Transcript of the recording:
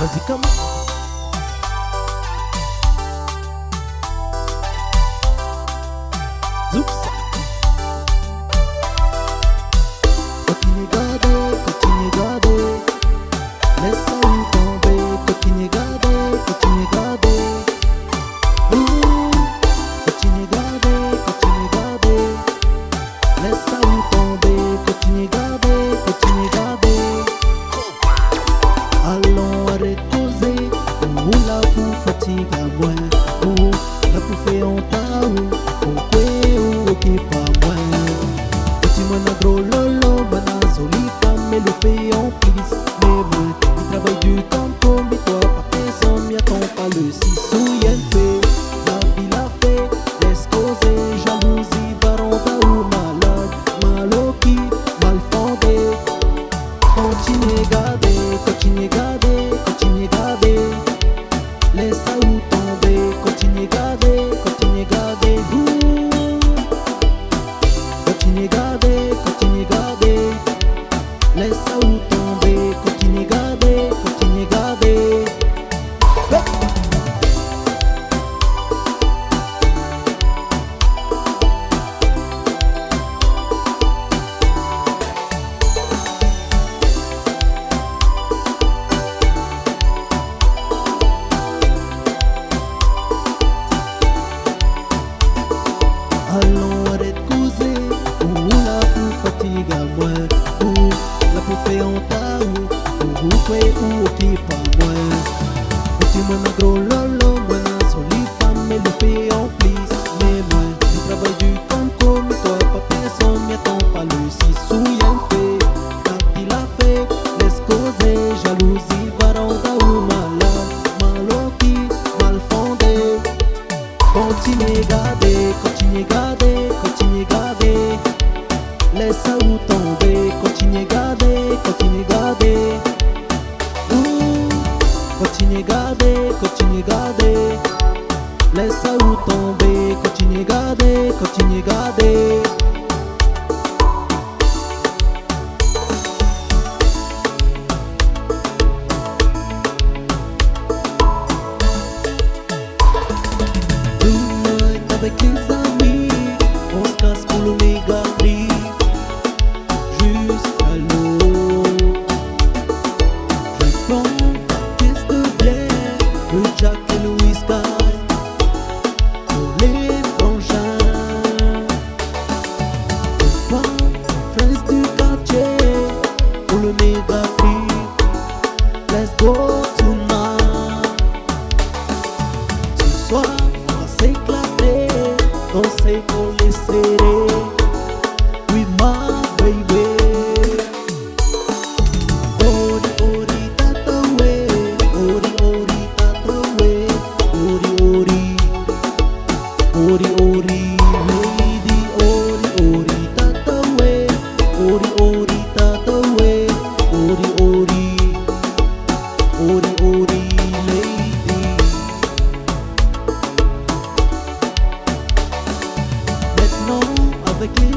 Vas-y, comment? Zoups. Continue garder, laisse ça où tomber. Continue garder, continue garder, laisse ça où tomber. Continue garder. Allons arrêter causer, ou la vous fatigue à moins, ou la vous fait honte ou quoi ou qui pas moins. Petit mana gros lolo, mana zoli femme et le fait en plus. Mais moi, il travaille du temps comme toi, pas personne m'y attend pas le 6 ou y'en fait. La vie l'a fait, laisse causer, jalousie, varonda ou malade, maloki, mal fondé. Continue garder, laisse ça où tomber. Continue garder, continue garder, laisse ça où tomber. Continue garder. Allons arrêter causer, ou la pour fatigue à moi, ou la pour faire honte ou quoi ou qui pas moi. Petit mana gros lolo, mana soli femme et le fait en plus. Mais moi, je travaille du temps comme toi, pas personne m'y attend pas le 6 ou y'en fait. La vie l'a fait, laisse causer, jalousie, varonda ou malade, maloki, mal fondé. Continue garder, laisse ça où tomber. Continue garder, continue garder, laisse ça où tomber. Continue garder. Avec les amis, on se casse pour le méga prix. Jusqu'à l'eau, je prends une caisse de bière, le Jack et le whisky pour les frangins. Je prends une fraise du quartier pour le méga prix. Let's go tonight. Ce soir, on va s'éclater. Danser pour les serrer, oui my baby. Ori tatawe, ori tatawe, ori lady, ori tatawe, ori tatawe, ori lady. Maintenant avec les